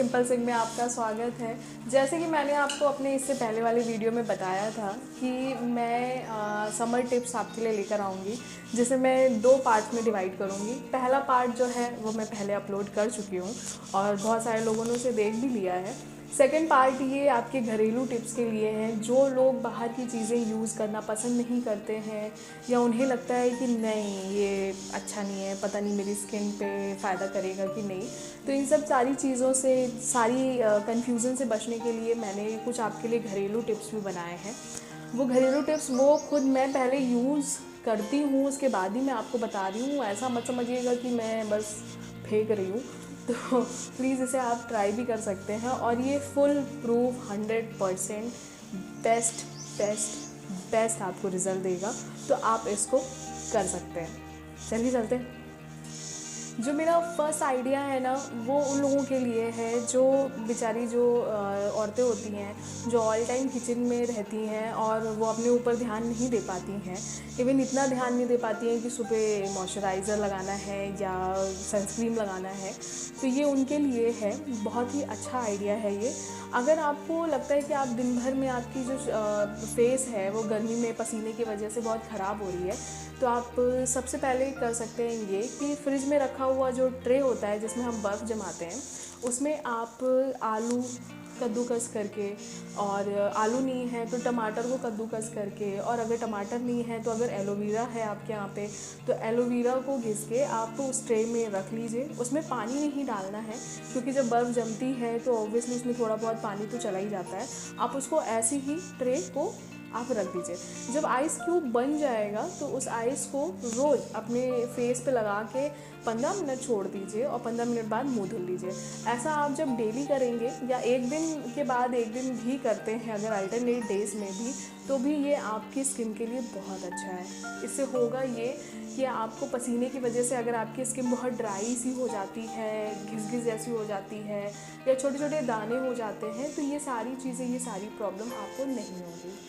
Simple Singh में आपका स्वागत है। जैसे कि मैंने आपको अपने इससे पहले वाले वीडियो में बताया था कि मैं समर टिप्स आपके लिए लेकर आऊँगी, जिसे मैं 2 पार्ट्स में डिवाइड करूँगी। पहला पार्ट जो है वो मैं पहले अपलोड कर चुकी हूँ और बहुत सारे लोगों ने उसे देख भी लिया है। सेकेंड पार्ट ये आपके घरेलू टिप्स के लिए है। जो लोग बाहर की चीज़ें यूज़ करना पसंद नहीं करते हैं या उन्हें लगता है कि नहीं ये अच्छा नहीं है, पता नहीं मेरी स्किन पे फ़ायदा करेगा कि नहीं, तो इन सब सारी चीज़ों से, सारी कन्फ्यूज़न से बचने के लिए मैंने कुछ आपके लिए घरेलू टिप्स भी बनाए हैं। वो घरेलू टिप्स वो खुद मैं पहले यूज़ करती हूँ, उसके बाद ही मैं आपको बता रही हूँ। ऐसा मत समझिएगा कि मैं बस फेंक रही हूँ। तो प्लीज़ इसे आप ट्राई भी कर सकते हैं और ये full proof 100% best best best आपको रिज़ल्ट देगा। तो आप इसको कर सकते हैं। चलिए चलते हैं। जो मेरा फर्स्ट आइडिया है ना, वो उन लोगों के लिए है जो बेचारी जो औरतें होती हैं जो ऑल टाइम किचन में रहती हैं और वो अपने ऊपर ध्यान नहीं दे पाती हैं। इवन इतना ध्यान नहीं दे पाती हैं कि सुबह मॉइस्चराइज़र लगाना है या सनस्क्रीन लगाना है। तो ये उनके लिए है, बहुत ही अच्छा आइडिया है ये। अगर आपको लगता है कि आप दिन भर में आपकी जो फेस है वो गर्मी में पसीने की वजह से बहुत ख़राब हो रही है, तो आप सबसे पहले कर सकते हैं ये कि फ्रिज में रखा हुआ जो ट्रे होता है जिसमें हम बर्फ़ जमाते हैं, उसमें आप आलू कद्दूकस करके, और आलू नहीं है तो टमाटर को कद्दूकस करके, और अगर टमाटर नहीं है तो अगर एलोवेरा है आपके यहाँ पे तो एलोवेरा को घिस के आप उस ट्रे में रख लीजिए। उसमें पानी नहीं डालना है क्योंकि जब बर्फ़ जमती है तो ऑब्वियसली उसमें थोड़ा बहुत पानी तो चला ही जाता है। आप उसको ऐसे ही ट्रे को आप रख दीजिए। जब आइस क्यूब बन जाएगा तो उस आइस को रोज़ अपने फेस पे लगा के 15 मिनट छोड़ दीजिए और 15 मिनट बाद मुंह धुल लीजिए। ऐसा आप जब डेली करेंगे या एक दिन के बाद एक दिन भी करते हैं अगर अल्टरनेट डेज में भी, तो भी ये आपकी स्किन के लिए बहुत अच्छा है। इससे होगा ये कि आपको पसीने की वजह से अगर आपकी स्किन बहुत ड्राई सी हो जाती है, घिस जैसी हो जाती है या छोटे छोटे दाने हो जाते हैं, तो ये सारी चीज़ें, ये सारी प्रॉब्लम आपको नहीं होगी।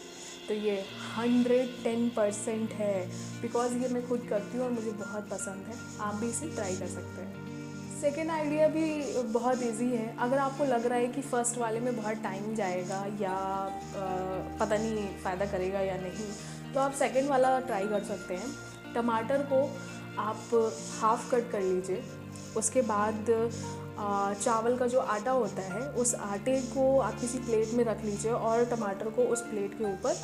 तो ये 110% है, बिकॉज़ ये मैं खुद करती हूँ और मुझे बहुत पसंद है। आप भी इसे ट्राई कर सकते हैं। सेकेंड आइडिया भी बहुत इजी है। अगर आपको लग रहा है कि फ़र्स्ट वाले में बहुत टाइम जाएगा या पता नहीं फ़ायदा करेगा या नहीं, तो आप सेकेंड वाला ट्राई कर सकते हैं। टमाटर को आप हाफ़ कट कर लीजिए। उसके बाद चावल का जो आटा होता है उस आटे को आप किसी प्लेट में रख लीजिए और टमाटर को उस प्लेट के ऊपर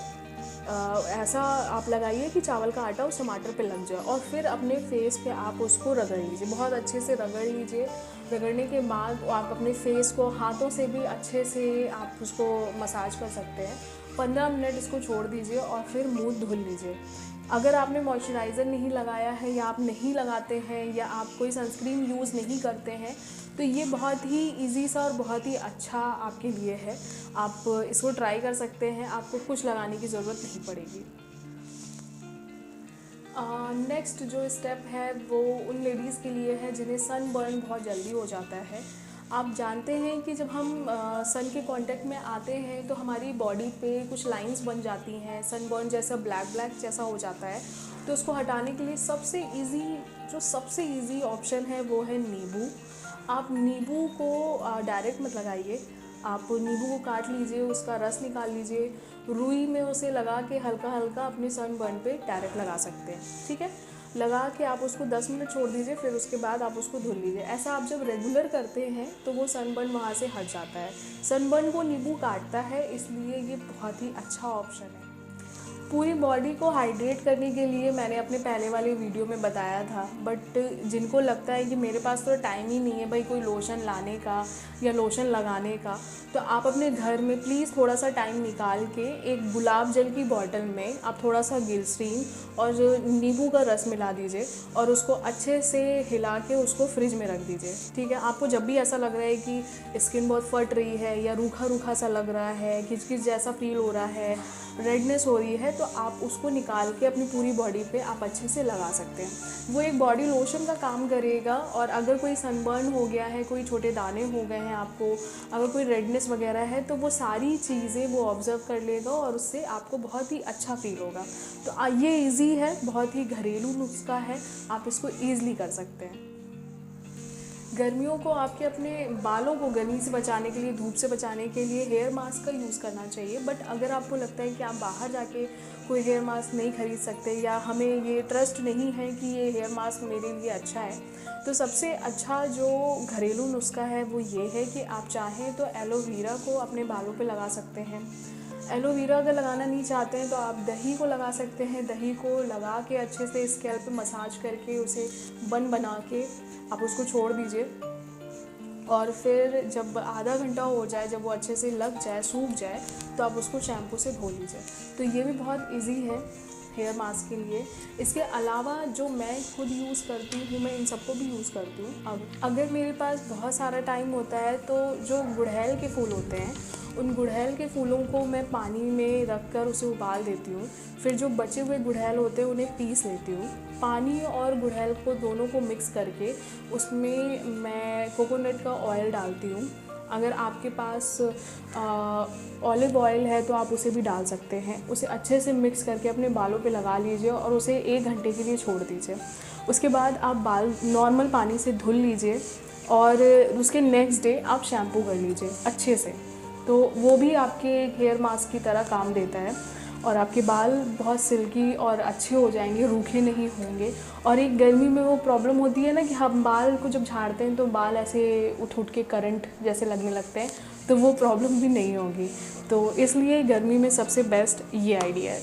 ऐसा आप लगाइए कि चावल का आटा उस टमाटर पे लग जाए, और फिर अपने फेस पे आप उसको रगड़ लीजिए, बहुत अच्छे से रगड़ लीजिए। रगड़ने के बाद आप अपने फेस को हाथों से भी अच्छे से आप उसको मसाज कर सकते हैं। 15 मिनट इसको छोड़ दीजिए और फिर मुंह धुल लीजिए। अगर आपने मॉइस्चराइज़र नहीं लगाया है या आप नहीं लगाते हैं या आप कोई सनस्क्रीन यूज़ नहीं करते हैं, तो ये बहुत ही इजी सा और बहुत ही अच्छा आपके लिए है। आप इसको ट्राई कर सकते हैं, आपको कुछ लगाने की ज़रूरत नहीं पड़ेगी। नेक्स्ट जो स्टेप है वो उन लेडीज़ के लिए है जिन्हें सन बर्न बहुत जल्दी हो जाता है। आप जानते हैं कि जब हम सन के कांटेक्ट में आते हैं तो हमारी बॉडी पे कुछ लाइंस बन जाती हैं, सन बर्न जैसा ब्लैक ब्लैक जैसा हो जाता है। तो उसको हटाने के लिए सबसे इजी ऑप्शन है वो है नींबू। आप नींबू को डायरेक्ट मत लगाइए, आप नींबू को काट लीजिए, उसका रस निकाल लीजिए, रुई में उसे लगा के हल्का हल्का अपने सनबर्न पे डायरेक्ट लगा सकते हैं। ठीक है, लगा के आप उसको 10 मिनट छोड़ दीजिए, फिर उसके बाद आप उसको धुल लीजिए। ऐसा आप जब रेगुलर करते हैं तो वो सनबर्न वहाँ से हट जाता है। सनबर्न को नींबू काटता है, इसलिए ये बहुत ही अच्छा ऑप्शन है। पूरी बॉडी को हाइड्रेट करने के लिए मैंने अपने पहले वाले वीडियो में बताया था, बट जिनको लगता है कि मेरे पास तो टाइम ही नहीं है भाई कोई लोशन लाने का या लोशन लगाने का, तो आप अपने घर में प्लीज़ थोड़ा सा टाइम निकाल के एक गुलाब जल की बॉटल में आप थोड़ा सा ग्लिसरीन और नींबू का रस मिला दीजिए और उसको अच्छे से हिला के उसको फ्रिज में रख दीजिए। ठीक है, आपको जब भी ऐसा लग रहा है कि स्किन बहुत फट रही है या रूखा रूखा सा लग रहा है, खिचखिच जैसा फील हो रहा है, रेडनेस हो रही है, तो आप उसको निकाल के अपनी पूरी बॉडी पे आप अच्छे से लगा सकते हैं। वो एक बॉडी लोशन का काम करेगा। और अगर कोई सनबर्न हो गया है, कोई छोटे दाने हो गए हैं आपको, अगर कोई रेडनेस वगैरह है, तो वो सारी चीज़ें वो ऑब्ज़र्व कर लेगा और उससे आपको बहुत ही अच्छा फील होगा। तो ये इजी है, बहुत ही घरेलू नुस्खा है, आप इसको ईज़िली कर सकते हैं। गर्मियों को आपके अपने बालों को गर्मी से बचाने के लिए, धूप से बचाने के लिए हेयर मास्क का यूज़ करना चाहिए। बट अगर आपको लगता है कि आप बाहर जाके कोई हेयर मास्क नहीं खरीद सकते या हमें ये ट्रस्ट नहीं है कि ये हेयर मास्क मेरे लिए अच्छा है, तो सबसे अच्छा जो घरेलू नुस्खा है वो ये है कि आप चाहें तो एलोवेरा को अपने बालों पे लगा सकते हैं। एलोवेरा अगर लगाना नहीं चाहते हैं तो आप दही को लगा सकते हैं। दही को लगा के अच्छे से स्कैल्प पे मसाज करके उसे बन बना के आप उसको छोड़ दीजिए, और फिर जब आधा घंटा हो जाए, जब वो अच्छे से लग जाए, सूख जाए, तो आप उसको शैम्पू से धो लीजिए। तो ये भी बहुत इजी है हेयर मास्क के लिए। इसके अलावा जो मैं खुद यूज़ करती हूँ, मैं इन सबको भी यूज़ करती हूँ। अब अगर मेरे पास बहुत सारा टाइम होता है तो जो गुड़हल के फूल होते हैं, उन गुड़हल के फूलों को मैं पानी में रख कर उसे उबाल देती हूँ। फिर जो बचे हुए गुड़हल होते हैं उन्हें पीस लेती हूँ। पानी और गुड़हल को दोनों को मिक्स करके उसमें मैं कोकोनट का ऑयल डालती हूँ। अगर आपके पास ऑलिव ऑयल है तो आप उसे भी डाल सकते हैं। उसे अच्छे से मिक्स करके अपने बालों पे लगा लीजिए और उसे 1 घंटे के लिए छोड़ दीजिए। उसके बाद आप बाल नॉर्मल पानी से धुल लीजिए और उसके नेक्स्ट डे आप शैम्पू कर लीजिए अच्छे से। तो वो भी आपके हेयर मास्क की तरह काम देता है और आपके बाल बहुत सिल्की और अच्छे हो जाएंगे, रूखे नहीं होंगे। और एक गर्मी में वो प्रॉब्लम होती है ना कि हम बाल को जब झाड़ते हैं तो बाल ऐसे उठ के करंट जैसे लगने लगते हैं, तो वो प्रॉब्लम भी नहीं होगी। तो इसलिए गर्मी में सबसे बेस्ट ये आइडिया है।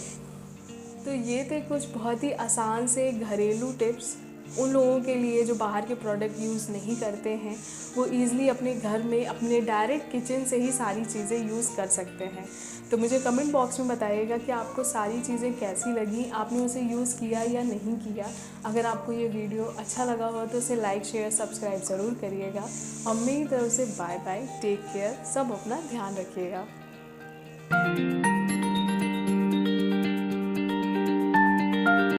तो ये थे कुछ बहुत ही आसान से घरेलू टिप्स उन लोगों के लिए जो बाहर के प्रोडक्ट यूज़ नहीं करते हैं। वो ईज़िली अपने घर में अपने डायरेक्ट किचन से ही सारी चीज़ें यूज़ कर सकते हैं। तो मुझे कमेंट बॉक्स में बताइएगा कि आपको सारी चीज़ें कैसी लगी, आपने उसे यूज़ किया या नहीं किया। अगर आपको ये वीडियो अच्छा लगा हो तो उसे लाइक, शेयर, सब्सक्राइब ज़रूर करिएगा। और मेरी तरफ से बाय बाय, टेक केयर, सब अपना ध्यान रखिएगा।